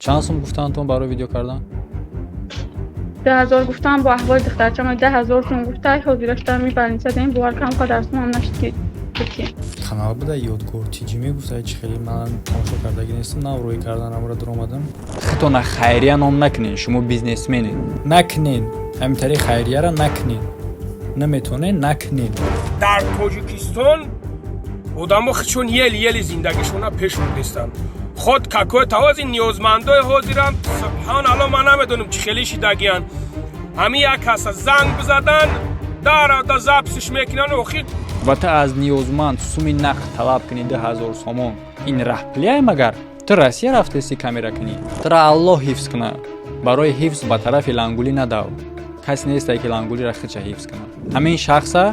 چند سوم گفتنتون برای ویدیو کردن؟ 10,000 گفتم با احوال دخترچه ما 10,000 تون گفته حاضرش دارم میبرین زده این بوار کم که درستم هم نشد که بکی канал буда ёдгор тиҷӣ мегуфта чӣ хеле ман тамошо кардаги нестам наврӯй карданамро дар омадам хитона хайрия ном накунед шумо бизнесменед накунед ҳаминтари хайрияро накунед наметонед накунед дар тоҷикистон одамо чун ели зиндагишона пеш бурдестан худ какой тавози ниёзмандои ҳозирам субҳаналло ман намедонам чӣ хеле шидагиян ҳамин як каса занг бизадан дарада записиш мекунан охир ва ту аз ниёзманд суми нақд талаб кунӣ 10,000 сомон ин раҳплияй магар ту россия рафтаисти камера кунӣ тура аллоҳ ҳифз куна барои ҳифз ба тарафи лангулӣ надав касе нестай ки лангулиро хича ҳифз куна ҳамин шахса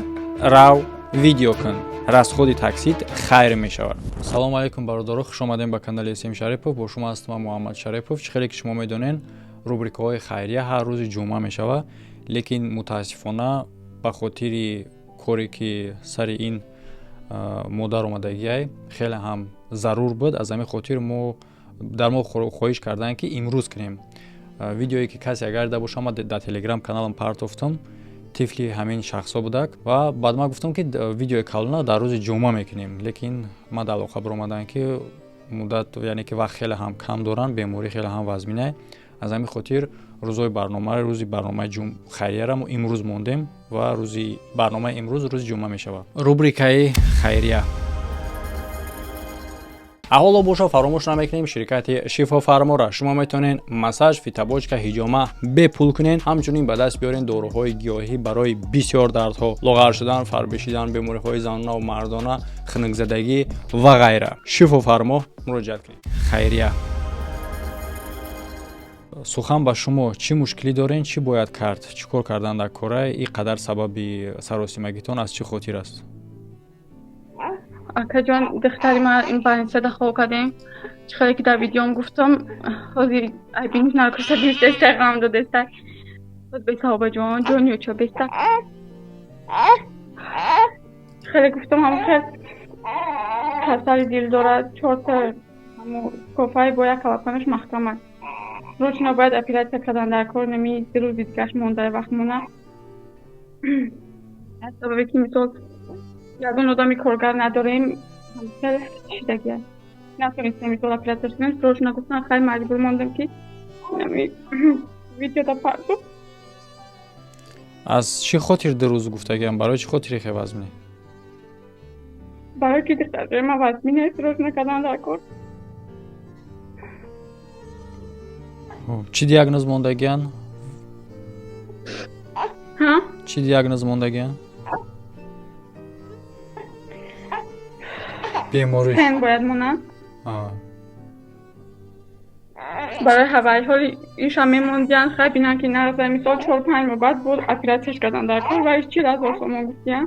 рав видео кун расходи таксит хайр мешавад. Салому алейкум бародаро, хуш омадем ба канали Сим Шарипов. Бо шумо ҳастам ман Муҳаммад Шарипов. Чӣ хеле ки шумо медонен, рубрикаҳои хайрия ҳар рӯзи ҷумъа мешавад, лекин мутаассифона ба хотири коре ки сари ин модар омадагиай хеле ҳам зарур буд. Аз ҳамин хотир мо хоҳиш кардем ки имрӯз кунем видеое ки касе агар дида боша, ман дар телеграм каналам партофтам тифли ҳамин шахсо будак ва баъд ман гуфтам ки видеои калона дар рӯзи ҷумъа мекунем, лекин ман дар алоқа биромадам ки муддат яъне ки вақт хеле ҳам кам дорам, беморӣ хеле ҳам вазминай. Аз ҳамин хотир рӯзои барномаро рӯзи барномаи хайрияро мо имрӯз мондем ва рӯзи барномаи имрӯз рӯзи ҷумъа мешавад. Рубрикаи хайрия. Аҳоло боша фаромӯш намекунем ширкати Шифофарморо. Шумо метавонед массаж, фитабочка, ҳиҷома бепул кунед. Ҳамчунин ба даст биёред дороҳои гиёҳӣ барои бисёр дардҳо, лоғар шудан, фарбешидан, бемориҳои занона ва мардона, хунукзадагӣ ва ғайра. Шифофармо муроҷиат кунед. Хайрия. Сухан ба шумо чӣ мушкилӣ доред, чӣ бояд кард? Чӣ кор кардан дар кора? Ин қадар сабаби саросимагитон аз чӣ хотир аст? акаҷон духтари ман ин больница дахол кардем чӣ хеле ки дар видеом гуфтам ҳозир айбиниш наркоса 20 дақиқам додеста бесаҳобаҷон ҷониючо беста чӣ хеле гуфтам ҳам хел касали дил дорад 4 та кофаи бо як калапанаш маҳкам аст срочно бояд оператсия кардан дар кор нами рӯзи дигаш монда вақт мона аз сабаби ки мисол ягон одами коргар надорем ҳамсар шидаги аст натонистем мисол оператсия шудем срочно гуфтам хай маҷбур мондам ки видеода парту аз чӣ хотир дурӯз гуфтагиам? Барои чӣ хотири хевазминӣ? барои ки духтарҷои ман вазминест срочно кардан дар кор чӣ диагноз мондагиян? Чӣ диагноз мондагиян? беморӣ fen бояд монанд барои ҳавайҳоли ишам мемондиян хай бинан ки нағза мисол 4-5 моҳ баъд буд оператсияш кардан дар кор ва 40,000 сомон гуфтиян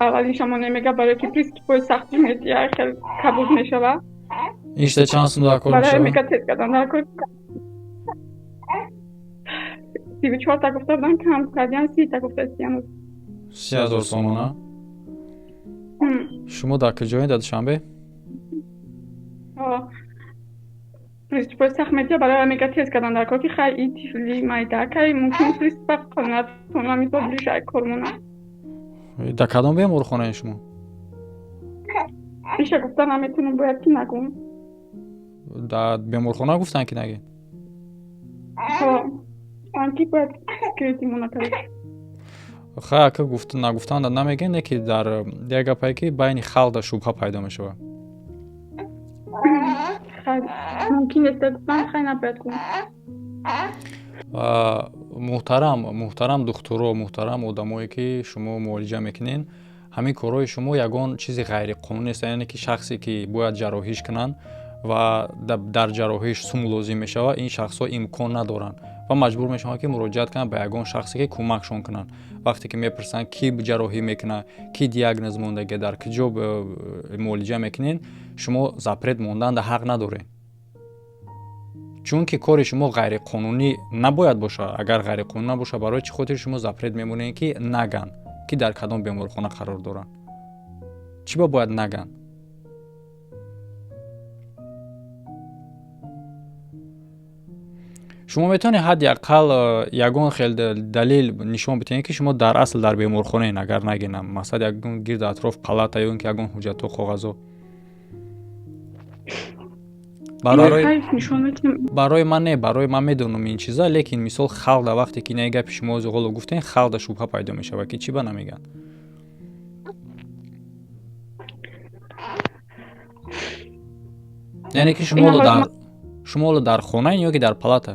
аввал ишамо немега барои ки приступои сахти метия хел кабуд мешава ишта чанд сум дар кор барои мешавад? мега тест кардан дар кор 34 та гуфта будан кам кардиян 30 та гуфта истиян 30,000 сомона. шумо дар куҷоед? дар Душанбе? приступои сахт метия барои мега тест кардан дар кор ки хай ин тифли майдакай мумкин приступа қонатона мисол дишай кормона дар кадом беморхонаед шумо? иша гуфта наметунам бояд ки нагум дар беморхона гуфтан ки нагӣ? анки бояд кредитимона кард хай ака нагуфтан намегӯед не ки дар як гапае ки байни халқ шубҳа пайдо мешавад. мумкин нест гуфтан хай набояд гум муҳтарам духтуро, муҳтарам одамое ки шумо муолиҷа мекунед, ҳамин корҳои шумо ягон чизи ғайриқонунӣ нест, яъне ки шахсе ки бояд ҷарроҳиш кунанд ва дар ҷарроҳиш сум лозим мешавад, ин шахсҳо имкон надоранд ва маҷбур мешаванд ки муроҷиат кунанд ба ягон шахсе ки кӯмакшон кунанд. вақте ки мепурсанд ки ҷарроҳӣ мекунад, ки диагноз мондагӣ, дар куҷо муолиҷа мекунед, шумо запрет мондан ҳақ надоред, чунки кори шумо ғайриқонунӣ набояд бошад. Агар ғайриқонунӣ набошад, барои чӣ хотир шумо запрет мемонед ки наган, ки дар кадом беморхона қарор доранд? чӣ бояд наган? шумо метавонед ҳадяқал ягон хел далел нишон бидиҳед ки шумо дар асл дар беморхонаед агар нагинам масалан ягон гирди атроф палата ё ин ки ягон ҳуҷҷатҳо коғазҳо барои ман не барои ман медонам ин чиза лекин мисол халда вақте ки ин гапи шумо ози гуфтен халда шубҳа пайдо мешавад ки чӣ ба намегӯяд яъне ки шумо дар хонаед ё ки дар палата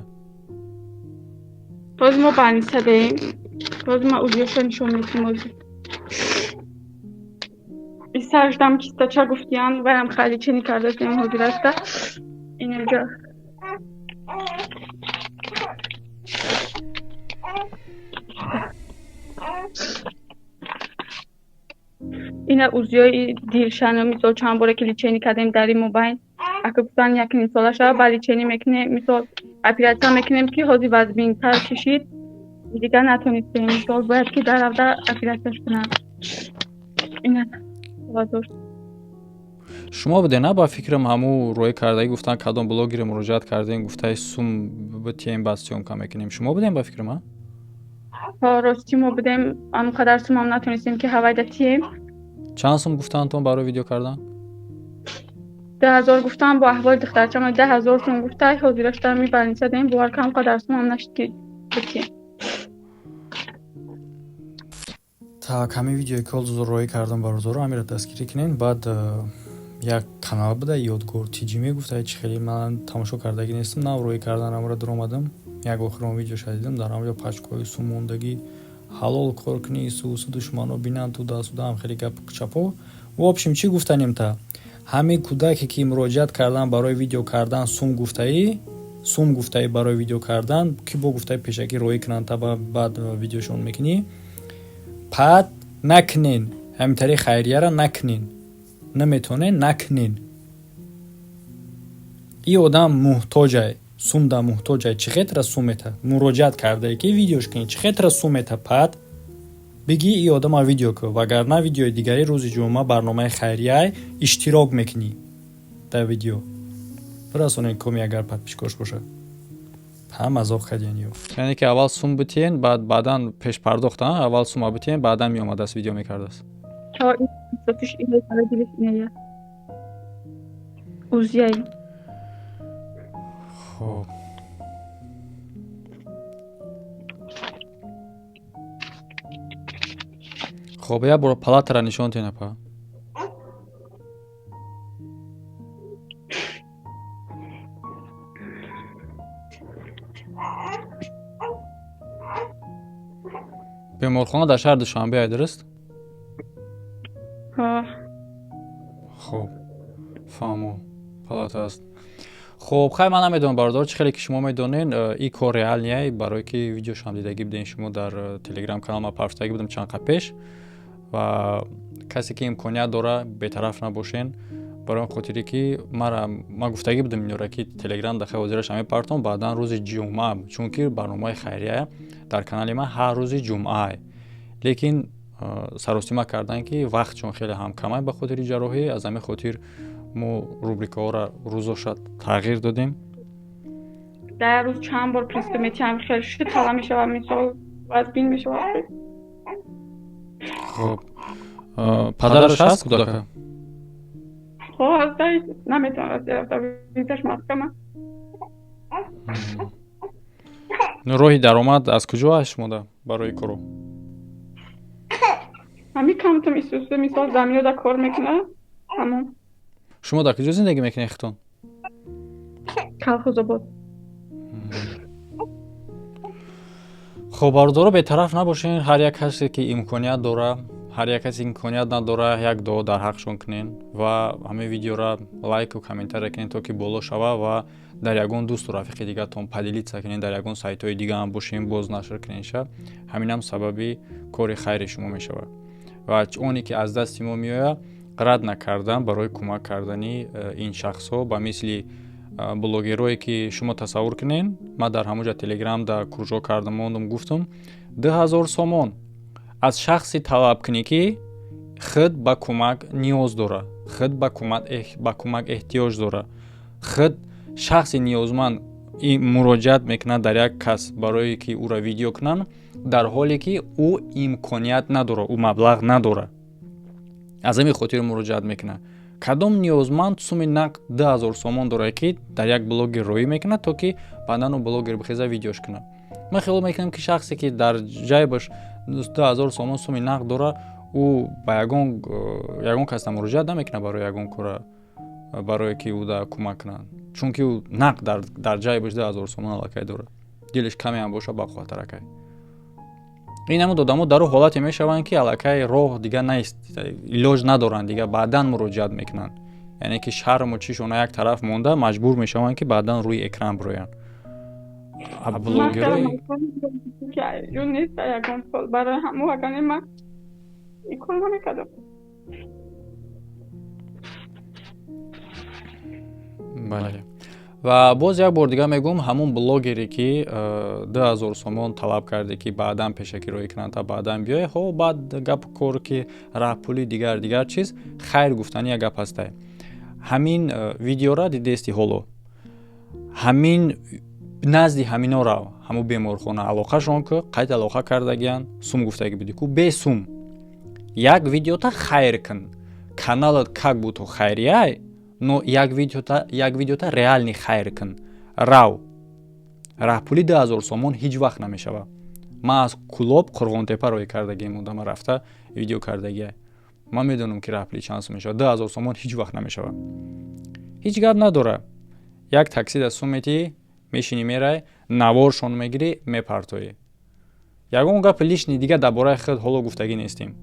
Тоз мо больница даем. Тоз ма узёшо нишон метим ози. И саждам кистача гуфтиян ваям хали чини кардастем ҳозир аста. Инҷа. Ина узёи дилшана мисол чанд боре ки личени кардем дар ин мобайн. Ака гуфтан якин сола шава ба личени мекунем мисол операция мекунем ки ҳозир вазбинтар шишид дигар натонистем мисол бояд ки даравда операцияш кунам. Ина вазор. шумо будед на ба фикрам ҳамун роҳи кардагӣ гуфтан кадом блогере муроҷиат кардем гуфтаи сум битием баъд сёмка мекунем шумо будем ба фикрам ҳо рости мо будем анқадар сумам натонистем ки ҳавайда тием чанд сум гуфтаантон барои видео кардан 10,000 гуфтам бо аҳволи духтарчам 10,000 сум гуфтай ҳозираш дар ми больница даем бовар кам қадар сумам нашид ки битием так ҳамин видеои ки ҳозир роҳӣ кардам барозоро ҳамира дастгирӣ кунем баъд як канал буда ёдгор тиҷи гуфта чӣ хеле ман тамошо кардагӣ нестам нав роҳӣ кардан ҳамра дуромадам як охирон видеоша дидам дар ҳамҷо пачкои сумондагӣ ҳалол кор кунӣ сусу душмано бинанд туда суда ҳам хеле гап чапо в общем чӣ гуфтанем та ҳамин кӯдаке ки муроҷиат кардан барои видео кардан сум гуфтаӣ барои видео кардан ки бо гуфтаи пешакӣ роҳӣ кунанд та баъд видеошон мекунӣ пад накунен ҳамин хайрияра накунен наметонен накунен ин одам муҳтоҷай сумда муҳтоҷай чӣ хетра сумета муроҷиат кардае ки видеош кунӣ чӣ хетра сумета пад биги ин одама видео кӯ вагарна видеои дигари рӯзи ҷумъа барномаи хайрияй иштирок мекунӣ дар видео расонен коми агар подписчикош бошад ҳам мазоқ карден ё яъне ки аввал сум битиен баъдан пешпардохта аввал сума битиен баъдан меомадааст видео мекардааст хоб хоб як бор палатара нишон тенапа беморхона дар шаҳри душанбе дуруст хоб фаҳмо палата аст хоб хай ман намедонам бародор чӣ хеле ки шумо медонен ин кор реал ния барое ки видеошам дидагӣ будем шумо дар телеграм канал ма пафтагӣ будам чанд қад пеш ва касе ки имконият дора бетараф набошен барои хотире ки ман гуфтагӣ будам инёра ки телеграм дахай ҳозираш мепартом баъдан рӯзи ҷумъа чунки барномаи хайрия дар канали ман ҳар рӯзи ҷумъа лекин саростима кардан ки вақт чун хеле ҳам камай ба хотири ҷарроҳӣ аз ҳамин хотир мо рубрикаҳоро рӯзоша тағйир додем дар рӯз чанд бор пристуметиам хел шуд тала мешавад мисол вазбин мешавад хоб падараш ҳаст кӯдака наметавонад визиташ маҳкама роҳи даромад аз куҷо аст шумода барои коро ҳамин камтум исӯса мисол замиёда кор мекунад ҳамон шумо дар куҷо зиндагӣ мекунед хитон калхозобод хоб бародаро бетараф набошен ҳар як касе ки имконият дора ҳар як касе имконият надора як дуо дар ҳақшон кунен ва ҳамин видеора лайку комментария кунен то ки боло шава ва дар ягон дӯсту рафиқи дигаатон падилитса кунен дар ягон сайтҳои дига ҳам бошем боз нашр кунен ша ҳаминам сабаби кори хайри шумо мешавад ва оне ки аз дасти мо меояд рад накардан барои кӯмак кардани ин шахсҳо ба мисли блогерое ки шумо тасаввур кунен ман дар ҳамонҷа телеграм дар курҷо кардам мондум гуфтам 2000 сомон аз шахсе талаб кунӣ ки худ ба кӯмак ниёз дора худ ба кӯмак эҳтиёҷ дора худ шахси ниёзманд این مراجعت میکنه در یک کس برای که او را ویدیو کنن در حالی که او امکانیت نداره، او مبلغ نداره، از همین خاطر مراجعت میکنه. کدام نیازمند سومی نقد 10,000 سومون داره که در یک بلاگ روی میکنه تا که بعداً اون بلاگر بخیزه ویدیوش کنه. من خیال میکنم که شخصی که در جیبش 10,000 سومون سومی نقد داره او با یگان کس مراجعت نمیکنه برای یگان کار، برای که او دا کمک کنن، چون که او نقد در جیبش 10,000 سومون علاقه داره، دلش کمی هم باشه با خاطر که این همون دادمو در حالتی میشوند که علاقه راه دیگه نیست، علاج ندارن دیگه، بعداً مراجعت میکنن. یعنی که شرم و چیشون یک طرف مونده مجبور میشوند که بعداً روی اکران بروین. بلاگرای که جون نیست یکم سال برای همه وگانی من این کار نمیکردم. بله. و باز یک بار دیگه میگم همون بلاگری که 10,000 سومون طلب کرده که بعداً پیشکی روی کنن تا بعداً بیای، ها بعد گپ کار که راه پولی دیگر چیز خیر گفتنی یک گپ هسته. همین ویدیو را دیدستی حالا همین نزدی همینا را همو بیمارخانه علاقه شون که قید علاقه کردگیان سوم گفتگی بدی که به سوم یک ویدیو تا خیر کن کانالت как будто خیریه، но یک ویدیو تا реальный خیر کن راه پولی 10,000 سومون هیچ وقت نمیشوه. من از کلوب قرغونتپه روی کردگیم بودم، رفته ویدیو کردگیه، من میدونم که راه پولی چند سوم میشه، 10,000 سومون هیچ وقت نمیشوه. هیچ گپ نداره، یک تاکسی دست میتی میشینی میره نوارشون میگیری میپرتوی. یگان گپ لیشنی دیگه درباره خود حالا گفتگی نیستیم،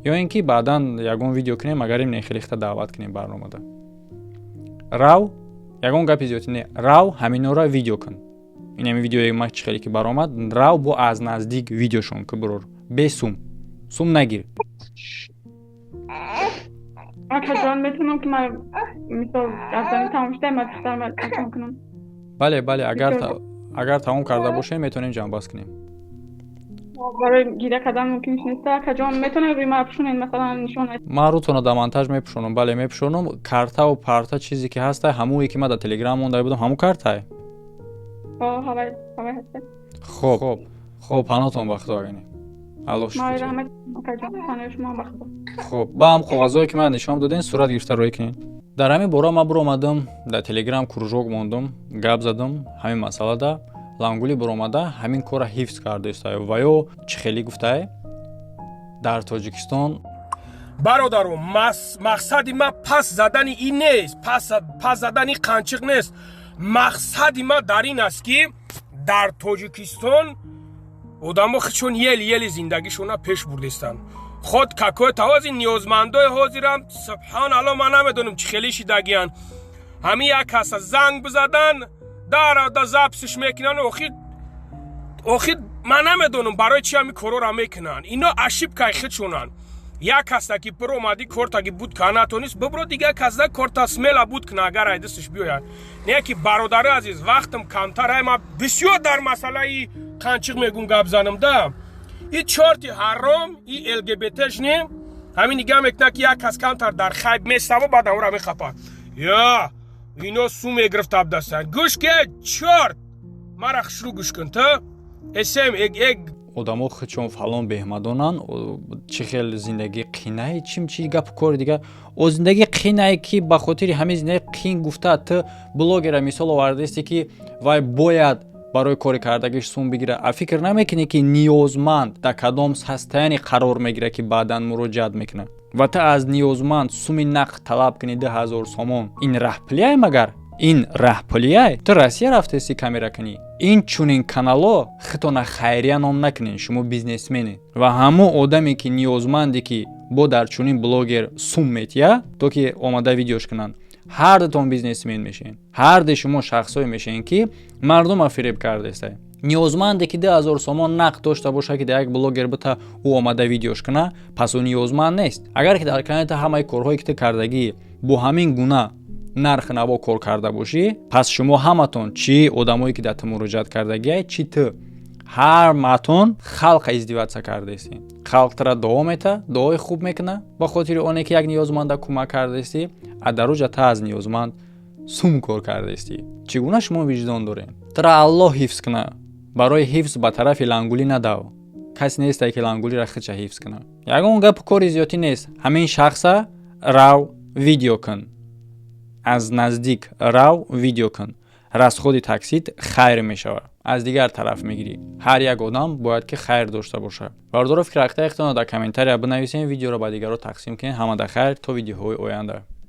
یا اینکه بعداً یگان ویدیو کنیم مگریم نخلیخته دعوت کنیم برنامه ده راو یگان گپ زیادی نه راو همین را ویدیو کن. این همین ویدیوی ما چه خیلی که برآمد راو با از نزدیک ویدیوشون که برور به سوم نگیر. آخه جان میتونم که من مثال گفتن تمام شده من تمام کنم. بله اگر تمام کرده باشه میتونیم جمع باز کنیم. برای گیره کردن ممکن نیست که جان میتونه روی ما بپوشونین مثلا نشون ما رو تو در مونتاژ میپوشونم. بله میپوشونم. کارتا و پارتا چیزی که هست همونی که ما در تلگرام مونده بودم همون کارتا. هوای هست. خب پناهتون بخدا گنی. الله شکر. ما رحمت جان پناه شما بخدا. خب با هم کاغذایی که من نشون دادین صورت گرفته روی کنین. در همین بورا ما اومدم در تلگرام کروژوک موندم گپ زدم همین مسئله ده لангули буромада ҳамин кора ҳифз карда истае ва ё чӣ хеле гуфтае дар Тоҷикистон. бародаро мақсади ман пас задани ин нест, пас задани қанчиқ нест. мақсади ман дар ин аст ки дар Тоҷикистон одамо чун ели зиндагишона пеш бурдестанд. худ какой тавози ниёзмандои ҳозирам субҳаналло ман намедонам чӣ хеле шидагиянд. ҳамин як каса занг бизадан да записш мекунан охир ман намедонам барои чи ҳамин корора мекунан. ино ашибкаи худшонанд. як каста ки пур омади кортаги буд канатонист бибро дига каста корта смела буд кна агар ай дасташ биёяд. не ки бародари азиз вақтам камтар ай ма бисёр дар масъалаи қанчиқ мегум гап занам да. и чорти ҳаром и ЛГБТш не ҳамин дига мекунад ки як кас камтар дар хайб месава баъд амра мехапад. я ино сум мегирифта абдастанд. гӯш ке чорт мара хушрӯ гӯш кун то эсем эг одамо худшон фалон беҳмадонанд. чӣ хел зиндагӣ қинае чӣ гапу кори дига о зиндагӣ қинае ки ба хотири ҳамин зиндагӣ қин гуфта ту блогера мисол овардаисти ки вай бояд барои кори кардагиш сум бигира. а фикр намекунӣ ки ниёзманд дар кадом состояние қарор мегира ки баъдан муроҷиат мекунад ва ту аз ниёзманд суми нақд талаб кунӣ 10,000 сомон. ин раҳпулияй магар ин раҳпулияй ту Россия рафтаисти камера кунӣ. ин чунин канало хитона хайрия ном накунед. шумо бизнесменед ва ҳамон одаме ки ниёзманде ки бо дар чунин блогер сум метия то ки омада видеош кунанд. ҳар дутон бизнесмен мешен. ҳар ду шумо шахсое мешен ки мардума фиреб кардаистед. ниёзманде ки 10,000 сомон нақд дошта боша ки дар як блогер бута ӯ омада видеош куна пас ӯ ниёзманд нест. агар ки дар канали ҳамаи корҳое ки ту кардагӣ бо ҳамин гуна нарх наво кор карда бошӣ пас шумо ҳаматон чӣ одамое ки дар ту муроҷиат кардагиай чӣ ту ҳаматон халқа издиватса кардаистед. халқ тура дуо мета дуои хуб мекуна ба хотири оне ки як ниёзманда кӯмак кардаистӣ. а дар рӯҷа ту аз ниёзманд сум кор кардести. Чигуна шумо виҷдон дорем? Тара Аллоҳ ҳифз куна. Барои ҳифз ба тарафи лангулӣ надав. Касе несте ки лангулиро хича ҳифз куна. Ягон гапу кори зиёдӣ нест. Ҳамин шахса рав видео кун. аз наздик рав видео кун. расходи таксит хайр мешавад. аз дигар тараф мегирӣ. ҳар як одам бояд ки хайр дошта бошад. Бардора фикр рафтаехтон дар комментария бинависен, видеоро ба дигарон тақсим кунед. Ҳамада хайр то видеоҳои оянда.